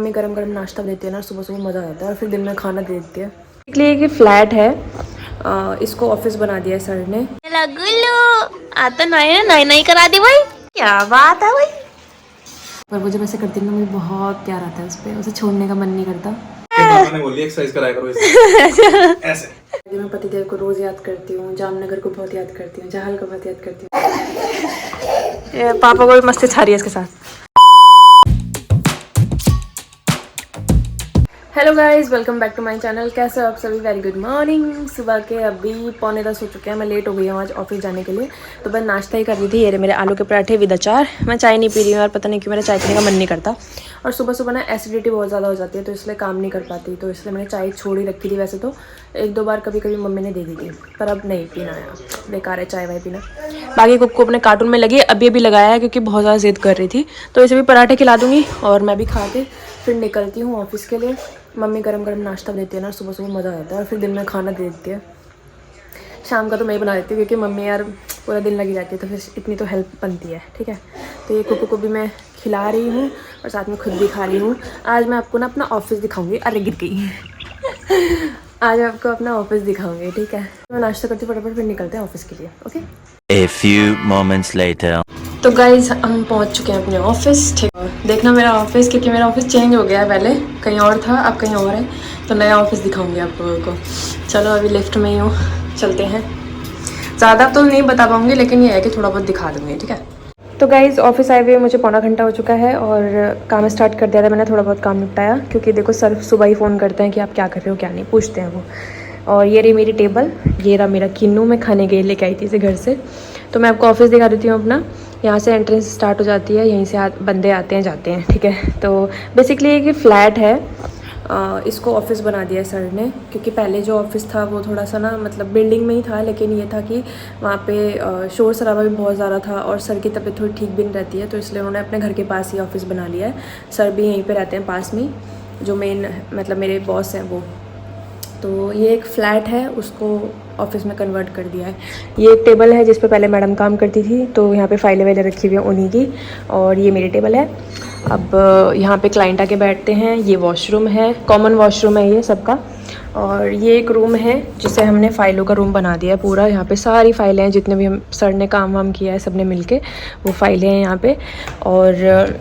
Mummy गरम गरम नाश्ता देती है ना, सुबह सुबह मज़ा आता है और फिर दिन में खाना दे देती है। इसलिए कि फ्लैट है, इसको ऑफिस बना दिया है सर ने। आता नहीं नहीं करा दी भाई, क्या बात है भाई। पर वो जब ऐसे करती है ना, मुझे बहुत प्यार आता है उस पर, उसे छोड़ने का मन नहीं करता। मैंने बोली एक्सरसाइज कराया करो इससे। ऐसे मैं पतिदेव को रोज याद करती हूँ, जामनगर को बहुत याद करती हूँ, जहाल को बहुत याद करती हूँ। पापा को भी मस्ती छा रही है इसके साथ। Hello guys, welcome back to my channel. कैसे हो आप सभी? Very good morning. सुबह के अभी 9:45 हो चुके हैं। मैं लेट हो गई हूँ आज ऑफिस जाने के लिए, तो मैं नाश्ता ही कर रही थी। ये मेरे आलू के पराठे विद अचार। मैं चाय नहीं पी रही हूँ यार, पता नहीं क्यों मेरा चाय पीने का मन नहीं करता। और सुबह सुबह ना एसिडिटी बहुत ज़्यादा हो जाती है, तो इसलिए काम नहीं कर पाती, तो इसलिए मैंने चाय छोड़ ही रखी थी। वैसे तो एक दो बार कभी कभी मम्मी ने दे दी थी, पर अब नहीं पीना है, बेकार है चाय वाय पीना। बाकी कुक अपने कार्टून में लगी, अभी लगाया है क्योंकि बहुत ज़्यादा जिद कर रही थी, तो इसे भी पराठे खिला दूँगी और मैं भी खा के फिर निकलती हूँ ऑफिस के लिए। मम्मी गरम गरम नाश्ता देती है ना, सुबह सुबह मज़ा आता है और फिर दिन में खाना दे देती है। शाम का तो मैं ही बना देती हूँ क्योंकि मम्मी यार पूरा दिन लगी रहती है, तो फिर इतनी तो हेल्प बनती है। ठीक है, तो ये कुकू को भी मैं खिला रही हूँ और साथ में खुद भी खा रही हूँ। आज मैं आपको ना अपना ऑफिस दिखाऊंगी। अरे गिर गई। आज मैं आपको अपना ऑफिस दिखाऊंगी। ठीक है, मैं नाश्ता करती हूँ फटाफट, फिर निकलते हैं ऑफिस के लिए। Okay. A few moments later. तो गाइज हम पहुंच चुके हैं अपने ऑफिस। ठीक है, देखना मेरा ऑफिस, क्योंकि मेरा ऑफिस चेंज हो गया है। पहले कहीं और था, अब कहीं और है, तो नया ऑफिस दिखाऊंगी आप लोगों को। चलो अभी लिफ्ट में ही हूँ, चलते हैं। ज़्यादा तो नहीं बता पाऊँगी, लेकिन ये है कि थोड़ा बहुत दिखा दूँगी। ठीक है, तो गाइज ऑफिस आए हुए मुझे पौना घंटा हो चुका है और काम स्टार्ट कर दिया था मैंने। थोड़ा बहुत काम निपटाया, क्योंकि देखो सर सुबह ही फ़ोन करते हैं कि आप क्या कर रहे हो क्या नहीं, पूछते हैं वो। और ये रही मेरी टेबल, ये रहा मेरा किन्नू, मैं खाने के लिए लेके आई थी इसे घर से। तो मैं आपको ऑफिस दिखा देती हूँ अपना। यहाँ से एंट्रेंस स्टार्ट हो जाती है, यहीं से बंदे आते हैं जाते हैं। ठीक है, तो बेसिकली एक फ्लैट है, इसको ऑफिस बना दिया है सर ने, क्योंकि पहले जो ऑफिस था वो थोड़ा सा ना मतलब बिल्डिंग में ही था, लेकिन ये था कि वहाँ पे शोर शराबा भी बहुत ज़्यादा था और सर की तबीयत थोड़ी ठीक भी नहीं रहती है, तो इसलिए उन्होंने अपने घर के पास ही ऑफिस बना लिया है। सर भी यहीं पे रहते हैं पास में, जो मेन मतलब मेरे बॉस हैं वो। तो ये एक फ़्लैट है, उसको ऑफिस में कन्वर्ट कर दिया है। ये एक टेबल है जिस पे पहले मैडम काम करती थी, तो यहाँ पे फाइलें वाइलें रखी हुई हैं उन्हीं की। और ये मेरी टेबल है। अब यहाँ पे क्लाइंट आके बैठते हैं। ये वॉशरूम है, कॉमन वॉशरूम है ये सबका। और ये एक रूम है जिसे हमने फ़ाइलों का रूम बना दिया है पूरा। यहाँ पे सारी फाइलें हैं, जितने भी हम सर ने काम वाम किया है सब ने मिल के, वो फाइलें हैं यहाँ पे। और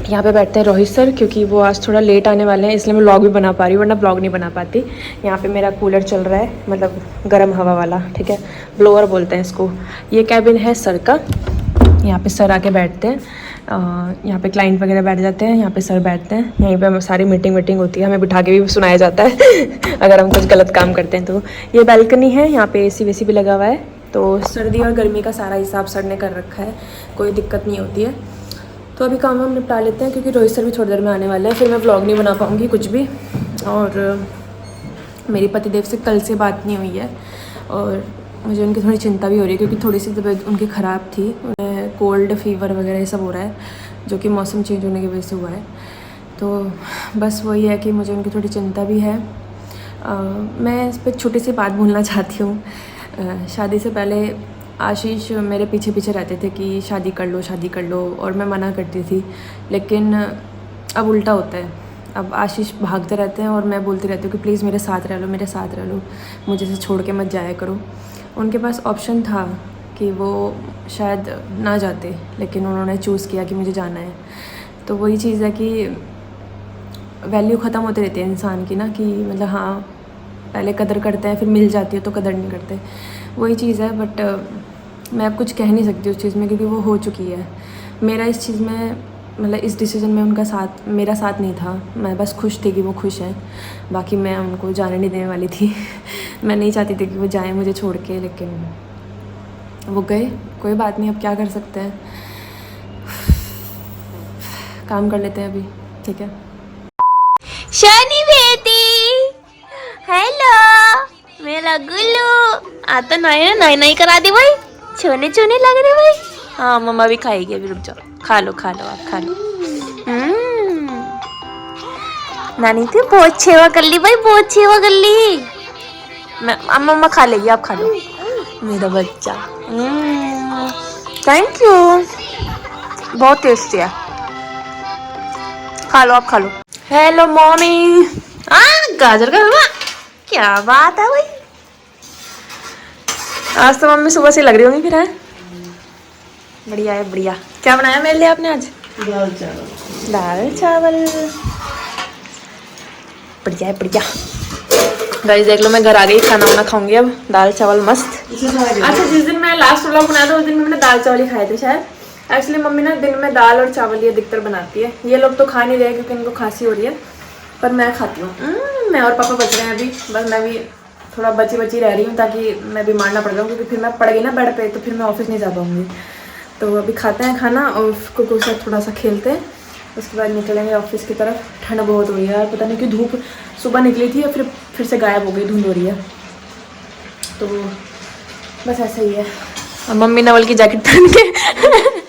यहाँ पे बैठते हैं रोहित सर, क्योंकि वो आज थोड़ा लेट आने वाले हैं, इसलिए मैं व्लॉग भी बना पा रही हूँ, वरना व्लॉग नहीं बना पाती। यहाँ पे मेरा कूलर चल रहा है, मतलब गर्म हवा वाला। ठीक है, ब्लोअर बोलते हैं इसको। ये कैबिन है सर का, यहाँ पे सर आके बैठते हैं। यहाँ पे क्लाइंट वगैरह बैठ जाते हैं, यहाँ पे सर बैठते हैं। यहीं पे सारी मीटिंग होती है, हमें बिठा के भी सुनाया जाता है अगर हम कुछ गलत काम करते हैं तो। ये बैल्कनी है, यहाँ पे AC वेसी भी लगा हुआ है, तो सर्दी और गर्मी का सारा हिसाब सर ने कर रखा है, कोई दिक्कत नहीं होती है। तो अभी काम हम निपटा लेते हैं, क्योंकि रोहित सर भी थोड़ी देर में आने वाले हैं, फिर मैं व्लॉग नहीं बना पाऊँगी कुछ भी। और मेरी पतिदेव से कल से बात नहीं हुई है और मुझे उनकी थोड़ी चिंता भी हो रही है, क्योंकि थोड़ी सी तबीयत उनकी ख़राब थी, उन्हें कोल्ड फीवर वगैरह ये सब हो रहा है, जो कि मौसम चेंज होने की वजह से हुआ है। तो बस वही है कि मुझे उनकी थोड़ी चिंता भी है। मैं इस पर छोटी सी बात बोलना चाहती हूँ। शादी से पहले आशीष मेरे पीछे पीछे रहते थे कि शादी कर लो, और मैं मना करती थी, लेकिन अब उल्टा होता है। अब आशीष भागते रहते हैं और मैं बोलती रहती हूँ कि प्लीज़ मेरे साथ रह लो, मुझे से छोड़ के मत जाया करो। उनके पास ऑप्शन था कि वो शायद ना जाते, लेकिन उन्होंने चूज़ किया कि मुझे जाना है। तो वही चीज़ है कि वैल्यू ख़त्म होती रहती है इंसान की ना, कि मतलब हाँ पहले कदर करते हैं, फिर मिल जाती है तो कदर नहीं करते, वही चीज़ है। बट मैं अब कुछ कह नहीं सकती उस चीज़ में, क्योंकि वो हो चुकी है। मेरा इस चीज़ में मतलब इस डिसीजन में उनका साथ, मेरा साथ नहीं था। मैं बस खुश थी कि वो खुश हैं, बाकी मैं उनको जाने नहीं देने वाली थी मैं नहीं चाहती थी कि वो जाएं मुझे छोड़ के, लेकिन वो गए। कोई बात नहीं, अब क्या कर सकते हैं, काम कर लेते हैं अभी। ठीक है, शनि बेटी, हेलो मेरा गुल्लू। आता नहीं नहीं करा दी भाई, छोने छोने लग रहे भाई। हाँ मम्मा भी खाएगी अभी, रुक जाओ, खा लो आप खा लो। नानी तो बहुत सेवा कर ली भाई, बहुत सेवा कर ली। मम्मा खा लेगी, आप खा लो मेरा बच्चा। थैंक यू, बहुत टेस्टी है, खा लो, आप खा लो। Hello morning. गाजर का हलवा, क्या बात है भाई। आज तो मम्मी सुबह से लग रही होंगी फिर है। बढ़िया है, बढ़िया। क्या बनाया मेरे लिए आपने आज? दाल चावल। बढ़िया है, बढ़िया। गाइस देख लो, मैं घर आ गई, खाना वाना खाऊंगी अब। दाल चावल मस्त। अच्छा, जिस दिन मैं लास्ट व्लॉग बनाया था उस दिन मैंने दाल चावल ही खाए थे शायद। एक्चुअली मम्मी ना दिन में दाल और चावल ही अधिकतर बनाती है। ये लोग तो खा नहीं रहे क्योंकि इनको खांसी हो रही है, पर मैं खाती हूँ। मैं और पापा बच रहे हैं अभी, बस मैं भी थोड़ा बची रह रही हूँ ताकि मैं बीमार ना पड़ जाऊँ, क्योंकि फिर मैं पड़ गई ना बेड पे तो फिर मैं ऑफिस नहीं जा पाऊँगी। तो अभी खाते हैं खाना और कुकू से थोड़ा सा खेलते हैं, उसके बाद निकलेंगे ऑफिस की तरफ। ठंड बहुत हो रही है यार, पता नहीं कि धूप सुबह निकली थी और फिर से गायब हो गई, धुंध हो रही है। तो बस ऐसा ही है। और मम्मी नवल की जैकेट पहन के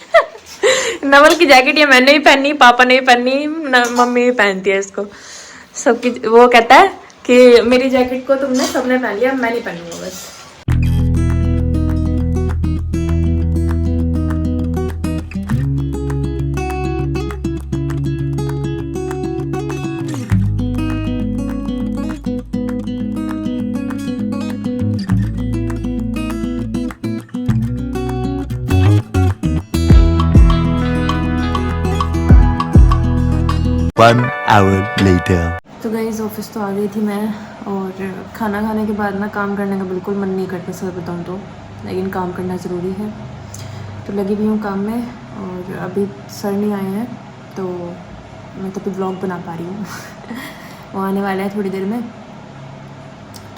नवल की जैकेट ये मैंने भी पहनी, पापा ने भी पहनी, मम्मी भी पहनती है इसको सबकी। वो कहता है कि मेरी जैकेट को तुमने सबने पहन लिया, मैं नहीं पहनूंगा बस। One hour later. तो गाइस ऑफिस तो आ गई थी मैं, और खाना खाने के बाद ना काम करने का बिल्कुल मन नहीं करता सर बताऊँ तो, लेकिन काम करना ज़रूरी है तो लगी भी हूँ काम में। और अभी सर नहीं आए हैं तो मैं तो ब्लॉग बना पा रही हूँ वो आने वाला है थोड़ी देर में,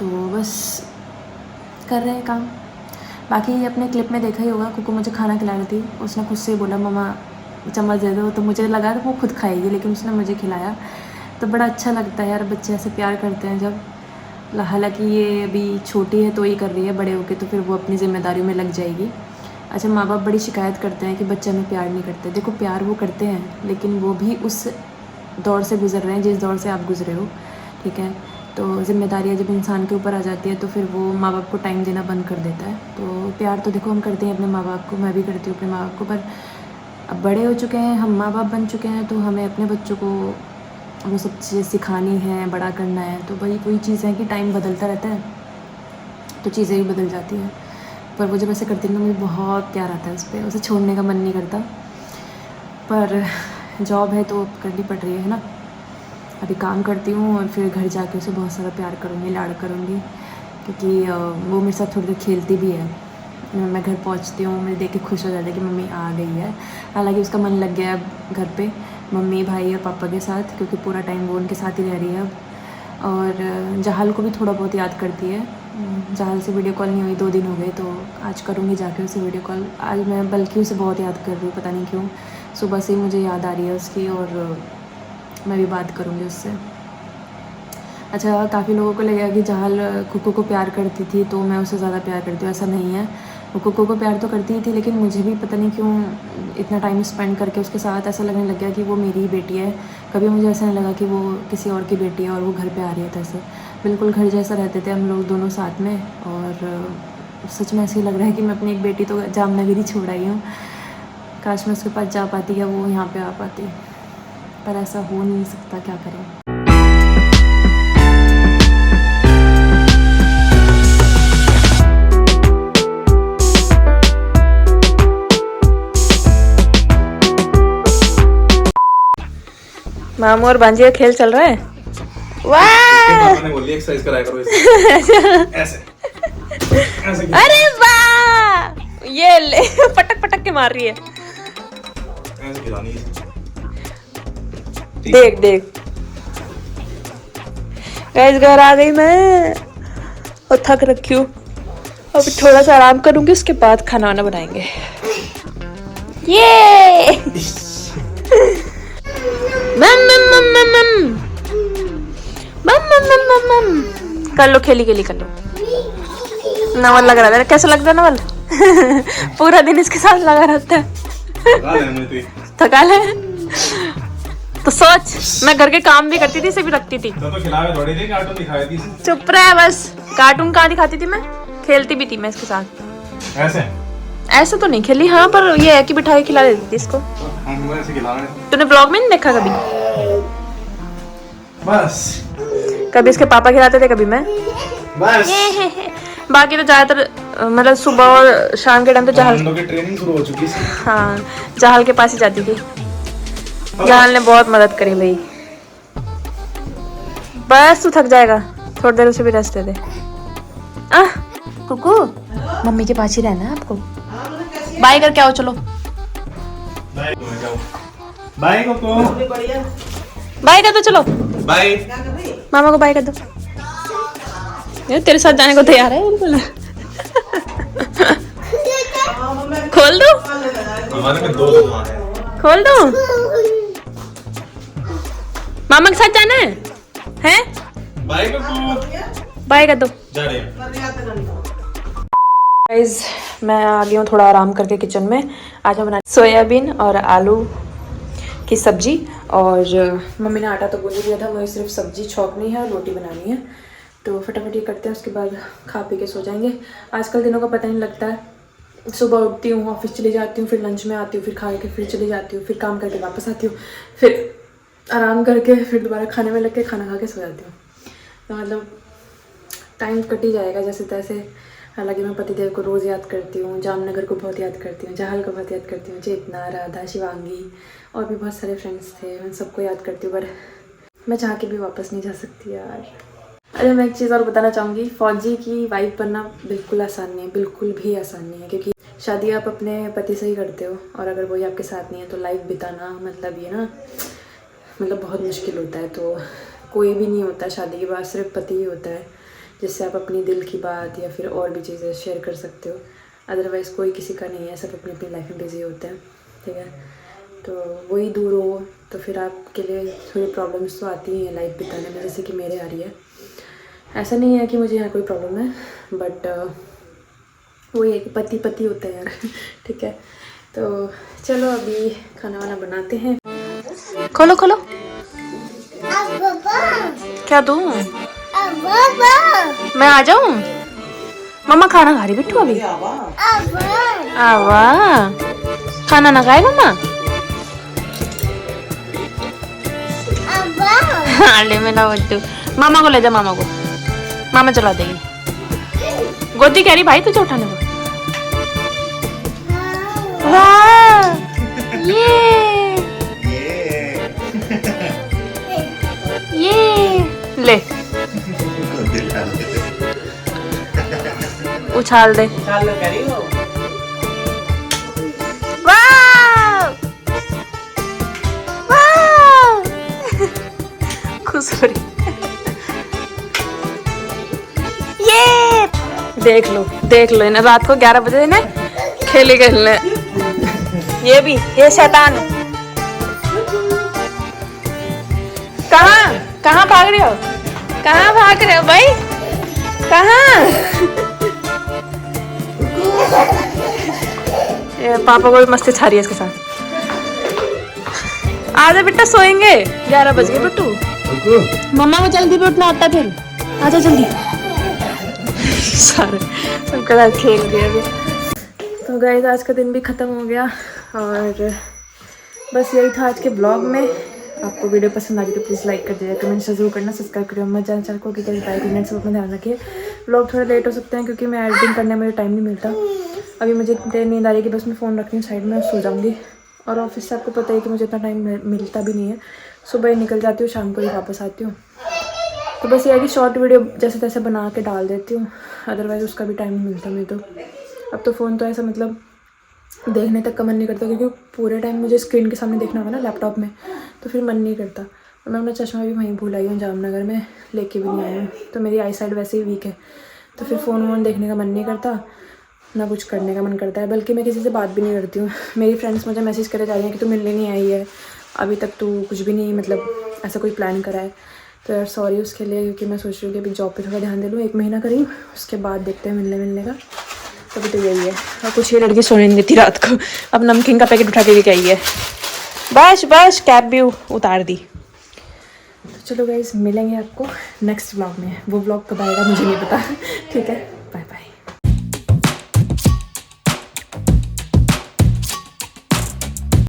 तो बस कर रहे हैं काम। बाकी अपने क्लिप में देखा ही होगा, कुकू मुझे खाना खिला रही थी, उसने खुद से बोला मम्मा चम्मच दे दो, तो मुझे लगा वो खुद खाएगी लेकिन उसने मुझे खिलाया। तो बड़ा अच्छा लगता है यार, बच्चे ऐसे प्यार करते हैं जब। हालांकि ये अभी छोटी है तो ही कर रही है, बड़े होके तो फिर वो अपनी जिम्मेदारियों में लग जाएगी। अच्छा, माँ बाप बड़ी शिकायत करते हैं कि बच्चे हमें प्यार नहीं करते। देखो प्यार वो करते हैं, लेकिन वो भी उस दौर से गुजर रहे हैं जिस दौर से आप गुजरे हो, ठीक है। तो जिम्मेदारियाँ जब इंसान के ऊपर आ जाती है तो फिर वो माँ बाप को टाइम देना बंद कर देता है। तो प्यार तो देखो हम करते हैं अपने माँ बाप को, मैं भी करती हूँ अपने माँ बाप को, पर अब बड़े हो चुके हैं, हम माँ बाप बन चुके हैं, तो हमें अपने बच्चों को वो सब चीज़ें सिखानी है, बड़ा करना है। तो वही कोई चीज़ है कि टाइम बदलता रहता है तो चीज़ें भी बदल जाती हैं। पर वो जब ऐसे करती है ना, मुझे बहुत प्यार आता है उस पर, उसे छोड़ने का मन नहीं करता। पर जॉब है तो करनी पड़ रही है ना। अभी काम करती हूँ और फिर घर जाके उसे बहुत सारा प्यार करूँगी, लाड़ करूँगी, क्योंकि वो मेरे साथ थोड़ी देर खेलती भी है। मैं घर पहुंचती हूँ, मुझे देख के खुश हो जाता है कि मम्मी आ गई है। हालांकि उसका मन लग गया है घर पे मम्मी भाई और पापा के साथ, क्योंकि पूरा टाइम वो उनके साथ ही रह रही है अब। और जहाल को भी थोड़ा बहुत याद करती है। जहाल से वीडियो कॉल नहीं हुई 2 दिन हो गए, तो आज करूँगी जाके उसे वीडियो कॉल। आज मैं बल्कि उसे बहुत याद कर रही हूँ, पता नहीं क्यों। सुबह से ही मुझे याद आ रही है उसकी, और मैं भी बात करूँगी उससे। अच्छा, काफ़ी लोगों को लगेगा कि जहाल कुकू को प्यार करती थी तो मैं उसे ज़्यादा प्यार करती हूँ, ऐसा नहीं है। वो कुकू को प्यार तो करती ही थी, लेकिन मुझे भी पता नहीं क्यों इतना टाइम स्पेंड करके उसके साथ ऐसा लगने लग गया कि वो मेरी ही बेटी है। कभी मुझे ऐसा नहीं लगा कि वो किसी और की बेटी है और वो घर पे आ रही है। तो ऐसे बिल्कुल घर जैसा रहते थे हम लोग दोनों साथ में, और सच में ऐसे ही लग रहा है कि मैं अपनी एक बेटी तो जामनगर ही छोड़ आई हूँ। काश मैं उसके पास जा पाती या वो यहाँ पर आ पाती, पर ऐसा हो नहीं सकता, क्या करें। मामू और बांजी का खेल चल रहा है। वाह! मैंने बोली एक्सरसाइज कराया करो इसे। ऐसे अरे वाह! ये ले पटक पटक के मार रही है। ऐसे खिलानी है। देख देख गाइस, घर आ गई मैं और थक रखी हूँ। अब थोड़ा सा आराम करूंगी, उसके बाद खाना वाना बनाएंगे। ये मम मम मम मम मम मम मम मम मम। कर लो, खेली खेली कर लो। नवल लग रहा है, कैसा लगता है नवल? पूरा दिन इसके साथ लगा रहता है। थका ले तो सोच, मैं घर के काम भी करती थी, इसे भी रखती थी। तो खिलावे थोड़ी देर, कार्टून दिखाई थी। चुप रहा है बस। कार्टून कहाँ दिखाती थी मैं? खेलती भी थी मैं इसके साथ। ऐसे तो नहीं खेली, हाँ, पर ये है कि बिठा के खिला देती थी इसको। हम ऐसे खिला रहे हैं। तूने ब्लॉग में नहीं देखा कभी? बस कभी इसके पापा खिलाते थे, कभी मैं। बस बाकी तो ज़्यादातर मतलब सुबह और शाम के टाइम तो जहाल, हम लोग की ट्रेनिंग शुरू हो चुकी है। हाँ जहाल के पास ही जाती थी। जहाल ने बहुत मदद करी भाई। बस तू थक जाएगा, थोड़ी देर उसे भी रेस्ट दे दे। कुकू मम्मी के पास ही रहना है आपको। बाय करके आओ, चलो बाय बाय कोको, बाय कर दो, चलो बाय। मामा को बाय कर दो। ये तेरे साथ जाने को तैयार है बिल्कुल। खोल दो, हमारे में 2 दुकान है। खोल दो। मामा के साथ जाना है, हैं? बाय कोको, बाय कर दो। जा रहे हैं। गाइस मैं आ गई हूँ थोड़ा आराम करके किचन में। आज मैं बना सोयाबीन और आलू की सब्जी, और मम्मी ने आटा तो गूंद दिया था, मुझे सिर्फ सब्जी छौंकनी है और रोटी बनानी है। तो फटाफट ये करते हैं, उसके बाद खा पी के सो जाएंगे। आजकल दिनों का पता नहीं लगता है। सुबह उठती हूँ, ऑफिस चली जाती हूँ, फिर लंच में आती हूँ, फिर खा के फिर चली जाती हूँ, फिर काम करके वापस आती हूँ, फिर आराम करके फिर दोबारा खाने में लग के खाना खा के सो जाती हूँ। तो मतलब टाइम कट ही जाएगा जैसे तैसे। हालांकि मैं पतिदेव को रोज़ याद करती हूँ, जामनगर को बहुत याद करती हूँ, जहाल को बहुत याद करती हूँ, चेतना, राधा, शिवांगी और भी बहुत सारे फ्रेंड्स थे, मैं सबको याद करती हूँ। पर मैं चाह के भी वापस नहीं जा सकती यार। अरे मैं एक चीज़ और बताना चाहूँगी, फ़ौजी की वाइफ बनना बिल्कुल आसान नहीं है, बिल्कुल भी आसान नहीं है। क्योंकि शादी आप अपने पति से ही करते हो, और अगर वही आपके साथ नहीं है तो लाइफ बिताना मतलब ये ना मतलब बहुत मुश्किल होता है। तो कोई भी नहीं होता शादी के बाद, सिर्फ पति ही होता है जिससे आप अपनी दिल की बात या फिर और भी चीज़ें शेयर कर सकते हो। अदरवाइज़ कोई किसी का नहीं है, सब अपनी अपनी लाइफ में बिजी होते हैं, ठीक है। तो वही दूर हो तो फिर आपके लिए थोड़ी प्रॉब्लम्स तो आती ही हैं लाइफ बिताने में, जैसे कि मेरे आ रही है। ऐसा नहीं है कि मुझे यहाँ कोई प्रॉब्लम है, बट वही है कि पति पति होता है यार। ठीक है, तो चलो अभी खाना वाना बनाते हैं। खोलो खोलो, क्या दूँ मैं? आ जाऊँ? मम्मा खाना खा रही बिट्टू अभी। आवा खाना ना खाए मम्मा? ले मैं ना बिट्टू, मामा को ले जा, मामा को, मामा चला देगी। गोदी कह रही भाई तुझे उठाने को। वाह ये ले उछाल दे। वाह वाह खुश हो रही। ये देख लो इन्हें रात को 11 बजे इन्हें खेलने। ये भी, ये शैतान कहाँ भाग रहे हो? कहाँ भाग रहे हो भाई? कहाँ? पापा को भी मस्ती छा रही है इसके साथ। आजा बेटा, सोएंगे, 11 बज गए बिट्टू। मम्मा को जल्दी भी उठना होता है, फिर आजा जल्दी। सारे सबके साथ खेल रही है अभी। तो गाइस आज का दिन भी ख़त्म हो गया, और बस यही था आज के ब्लॉग में। आपको वीडियो पसंद आ गई तो प्लीज़ लाइक कर दीजिए, कमेंट जरूर करना, सब्सक्राइब करिए मत जान चैनल को, कि कैसे लाइक मिनट सब अपना ध्यान रखिए। ब्लॉग थोड़े लेट हो सकते हैं क्योंकि मैं एडिटिंग करने में मुझे टाइम नहीं मिलता। अभी मुझे इतनी नींद आ रही है कि बस मैं फ़ोन रखनी हूँ साइड में और सो जाऊँगी। और ऑफिस से आपको पता है कि मुझे इतना टाइम मिलता भी नहीं है, सुबह ही निकल जाती हूँ, शाम को ही वापस आती हूँ। तो बस ये है कि शॉर्ट वीडियो जैसे तैसे बना के डाल देती हूँ, अदरवाइज़ उसका भी टाइम नहीं मिलता मुझे। तो अब तो फ़ोन तो ऐसा मतलब देखने तक का मन नहीं करता, क्योंकि पूरे टाइम मुझे स्क्रीन के सामने देखना होगा ना लैपटॉप में, तो फिर मन नहीं करता। और मैं अपना चश्मा भी वहीं भूल आई हूँ जामनगर में, लेके भी नहीं आई हूँ। तो मेरी आई साइड वैसे ही वीक है, तो फिर फ़ोन वोन देखने का मन नहीं करता, ना कुछ करने का मन करता है। बल्कि मैं किसी से बात भी नहीं करती हूँ। मेरी फ्रेंड्स मुझे मैसेज करे जा रही हैं कि तू मिलने नहीं आई है, अभी तक तू कुछ भी नहीं मतलब ऐसा कोई प्लान करा है। तो यार सॉरी उसके लिए, क्योंकि मैं सोच रही हूँ कि अभी जॉब पे थोड़ा ध्यान दे लूँ, 1 महीना करी, उसके बाद देखते हैं मिलने का। अभी तो यही है। और कुछ ये लड़की सोने नहीं देती रात को, अब नमकीन का पैकेट उठा के लेके आई है। बस कैप भी उतार दी। तो चलो गाइस, मिलेंगे आपको नेक्स्ट व्लॉग में। वो व्लॉग कब आएगा मुझे नहीं पता। ठीक है, बाय बाय।